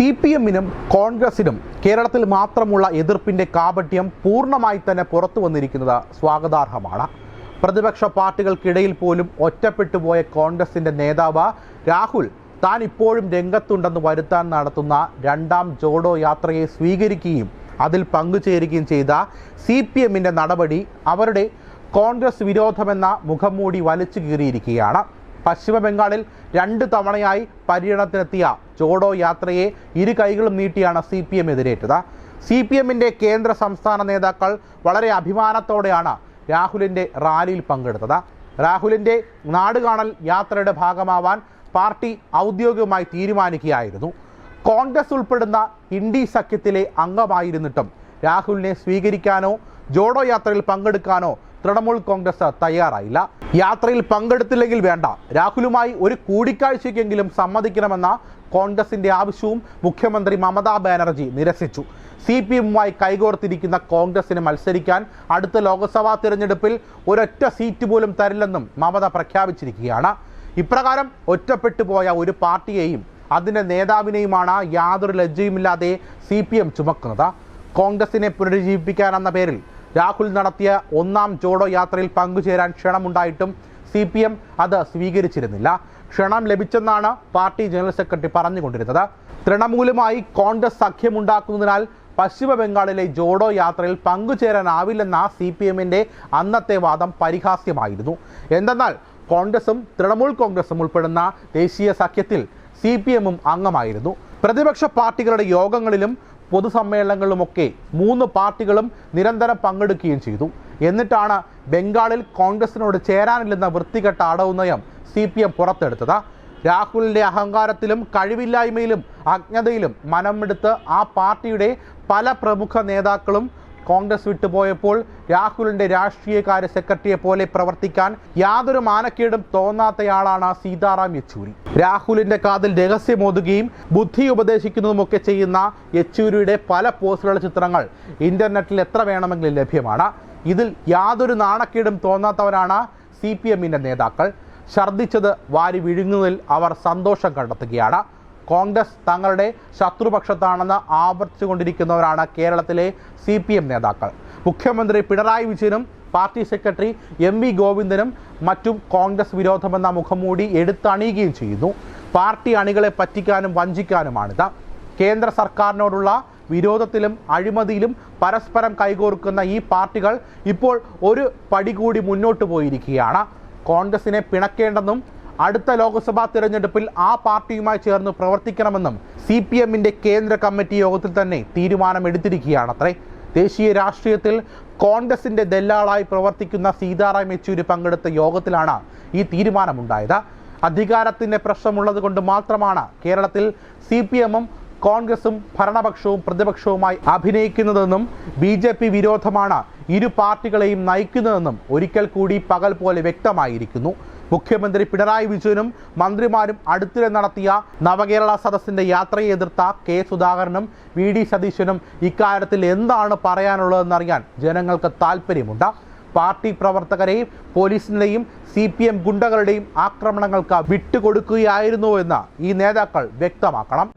CPM-നും കോൺഗ്രസിനും കേരളത്തിൽ മാത്രമുള്ള എതിർപ്പിന്റെ കാപട്യം പൂർണ്ണമായി തന്നെ പുറത്തു വന്നിരിക്കുന്നത് സ്വാഗതാർഹമാണ്. പ്രതിപക്ഷ പാർട്ടികൾക്കിടയിൽ പോലും ഒറ്റപ്പെട്ടുപോയ കോൺഗ്രസിന്റെ നേതാവ് രാഹുൽ താൻ ഇപ്പോഴും രംഗത്തുണ്ടെന്ന് വരുത്താൻ നടത്തുന്ന രണ്ടാം ജോഡോ യാത്രയെ സ്വീകരിക്കുകയും അതിൽ പങ്കുചേരുകയും ചെയ്ത CPM-ന്റെ നടപടി അവരുടെ കോൺഗ്രസ് വിരോധമെന്ന മുഖംമൂടി വലിച്ചു കീറിയിരിക്കുകയാണ്. പശ്ചിമ ബംഗാളിൽ 2 തവണയായി പര്യടനത്തിനെത്തിയ ജോഡോ യാത്രയെ ഇരു കൈകളും നീട്ടിയാണ് CPM എതിരേറ്റത്. CPM-ന്റെ കേന്ദ്ര സംസ്ഥാന നേതാക്കൾ വളരെ അഭിമാനത്തോടെയാണ് രാഹുലിൻ്റെ റാലിയിൽ പങ്കെടുത്തത്. രാഹുലിൻ്റെ നാടുകാണൽ യാത്രയുടെ ഭാഗമാവാൻ പാർട്ടി ഔദ്യോഗികമായി തീരുമാനിക്കുകയായിരുന്നു. കോൺഗ്രസ് ഉൾപ്പെടുന്ന ഇന്ത്യ സഖ്യത്തിലെ അംഗമായിരുന്നിട്ടും രാഹുലിനെ സ്വീകരിക്കാനോ ജോഡോ യാത്രയിൽ പങ്കെടുക്കാനോ തൃണമൂൽ കോൺഗ്രസ് തയ്യാറായില്ല. യാത്രയിൽ പങ്കെടുത്തില്ലെങ്കിൽ വേണ്ട, രാഹുലുമായി ഒരു കൂടിക്കാഴ്ചയ്ക്കെങ്കിലും സമ്മതിക്കണമെന്ന കോൺഗ്രസിന്റെ ആവശ്യവും മുഖ്യമന്ത്രി മമതാ ബാനർജി നിരസിച്ചു. CPM-മായി കൈകോർത്തിരിക്കുന്ന കോൺഗ്രസിന് മത്സരിക്കാൻ അടുത്ത ലോക്സഭാ തിരഞ്ഞെടുപ്പിൽ ഒരൊറ്റ സീറ്റ് പോലും തരില്ലെന്നും മമത പ്രഖ്യാപിച്ചിരിക്കുകയാണ്. ഇപ്രകാരം ഒറ്റപ്പെട്ടു പോയ ഒരു പാർട്ടിയെയും അതിൻ്റെ നേതാവിനെയുമാണ് യാതൊരു ലജ്ജയുമില്ലാതെ CPM ചുമക്കുന്നത്. കോൺഗ്രസിനെ പുനരുജ്ജീവിപ്പിക്കാനെന്ന പേരിൽ രാഹുൽ നടത്തിയ 1ാം ജോഡോ യാത്രയിൽ പങ്കുചേരാൻ ക്ഷണമുണ്ടായിട്ടും CPM അത് സ്വീകരിച്ചിരുന്നില്ല. ക്ഷണം ലഭിച്ചെന്നാണ് പാർട്ടി ജനറൽ സെക്രട്ടറി പറഞ്ഞുകൊണ്ടിരുന്നത്. തൃണമൂലുമായി കോൺഗ്രസ് സഖ്യമുണ്ടാക്കുന്നതിനാൽ പശ്ചിമ ബംഗാളിലെ ജോഡോ യാത്രയിൽ പങ്കുചേരാനാവില്ലെന്ന CPM-ന്റെ അന്നത്തെ വാദം പരിഹാസ്യമായിരുന്നു. എന്തെന്നാൽ കോൺഗ്രസും തൃണമൂൽ കോൺഗ്രസും ഉൾപ്പെടുന്ന ദേശീയ സഖ്യത്തിൽ CPM-ഉം അംഗമായിരുന്നു. പ്രതിപക്ഷ പാർട്ടികളുടെ യോഗങ്ങളിലും പൊതുസമ്മേളനങ്ങളിലുമൊക്കെ 3 പാർട്ടികളും നിരന്തരം പങ്കെടുക്കുകയും ചെയ്തു. എന്നിട്ടാണ് ബംഗാളിൽ കോൺഗ്രസിനോട് ചേരാനില്ലെന്ന വൃത്തികെട്ട അടവ് നയം CPM പുറത്തെടുത്തത്. രാഹുലിൻ്റെ അഹങ്കാരത്തിലും കഴിവില്ലായ്മയിലും അജ്ഞതയിലും മനമെടുത്ത് ആ പാർട്ടിയുടെ പല പ്രമുഖ നേതാക്കളും കോൺഗ്രസ് വിട്ടുപോയപ്പോൾ രാഹുലിൻ്റെ രാഷ്ട്രീയകാര്യ സെക്രട്ടറിയെ പോലെ പ്രവർത്തിക്കാൻ യാതൊരു മാനക്കേടും തോന്നാത്തയാളാണ് സീതാറാം യെച്ചൂരി. രാഹുലിൻ്റെ കാതിൽ രഹസ്യമോതുകയും ബുദ്ധി ഉപദേശിക്കുന്നതുമൊക്കെ ചെയ്യുന്ന യെച്ചൂരിയുടെ പല പോസ്റ്റുകളുടെ ചിത്രങ്ങൾ ഇന്റർനെറ്റിൽ എത്ര വേണമെങ്കിലും ലഭ്യമാണ്. ഇതിൽ യാതൊരു നാണക്കേടും തോന്നാത്തവരാണ് CPM-ന്റെ നേതാക്കൾ. ഛർദ്ദിച്ചത് വാരി വിഴുങ്ങുന്നതിൽ അവർ സന്തോഷം കണ്ടെത്തുകയാണ്. കോൺഗ്രസ് തങ്ങളുടെ ശത്രുപക്ഷത്താണെന്ന് ആവർത്തിച്ചുകൊണ്ടിരിക്കുന്നവരാണ് കേരളത്തിലെ CPM നേതാക്കൾ. മുഖ്യമന്ത്രി പിണറായി വിജയനും പാർട്ടി സെക്രട്ടറി MV ഗോവിന്ദനും മറ്റും കോൺഗ്രസ് വിരോധമെന്ന മുഖംമൂടി എടുത്തണിയുകയും ചെയ്യുന്നു. പാർട്ടി അണികളെ പറ്റിക്കാനും വഞ്ചിക്കാനുമാണിത്. കേന്ദ്ര സർക്കാരിനോടുള്ള വിരോധത്തിലും അഴിമതിയിലും പരസ്പരം കൈകോർക്കുന്ന ഈ പാർട്ടികൾ ഇപ്പോൾ ഒരു പടി കൂടി മുന്നോട്ട് പോയിരിക്കുകയാണ്. കോൺഗ്രസിനെ പിണക്കേണ്ടെന്നും അടുത്ത ലോക്സഭാ തിരഞ്ഞെടുപ്പിൽ ആ പാർട്ടിയുമായി ചേർന്ന് പ്രവർത്തിക്കണമെന്നും CPM-ന്റെ കേന്ദ്ര കമ്മിറ്റി യോഗത്തിൽ തന്നെ തീരുമാനമെടുത്തിരിക്കുകയാണത്രേ. ദേശീയ രാഷ്ട്രീയത്തിൽ കോൺഗ്രസിന്റെ ദല്ലാളായി പ്രവർത്തിക്കുന്ന സീതാറാം യെച്ചൂരി പങ്കെടുത്ത യോഗത്തിലാണ് ഈ തീരുമാനമുണ്ടായത്. അധികാരത്തിന്റെ പ്രശ്നമുള്ളത് കൊണ്ട് മാത്രമാണ് കേരളത്തിൽ CPM-ഉം കോൺഗ്രസും ഭരണപക്ഷവും പ്രതിപക്ഷവുമായി അഭിനയിക്കുന്നതെന്നും BJP വിരോധമാണ് ഇരു പാർട്ടികളെയും നയിക്കുന്നതെന്നും ഒരിക്കൽ കൂടി പകൽ പോലെ വ്യക്തമായിരിക്കുന്നു. മുഖ്യമന്ത്രി പിണറായി വിജയനും മന്ത്രിമാരും അടുത്തിടെ നടത്തിയ നവകേരള സദസ്സിന്റെ യാത്രയെ എതിർത്ത K സുധാകരനും VD സതീശനും ഇക്കാര്യത്തിൽ എന്താണ് പറയാനുള്ളതെന്നറിയാൻ ജനങ്ങൾക്ക് താല്പര്യമുണ്ട്. പാർട്ടി പ്രവർത്തകരെയും പോലീസിനെയും CPM ഗുണ്ടകളുടെയും ആക്രമണങ്ങൾക്ക് വിട്ടുകൊടുക്കുകയായിരുന്നുവെന്ന് ഈ നേതാക്കൾ വ്യക്തമാക്കണം.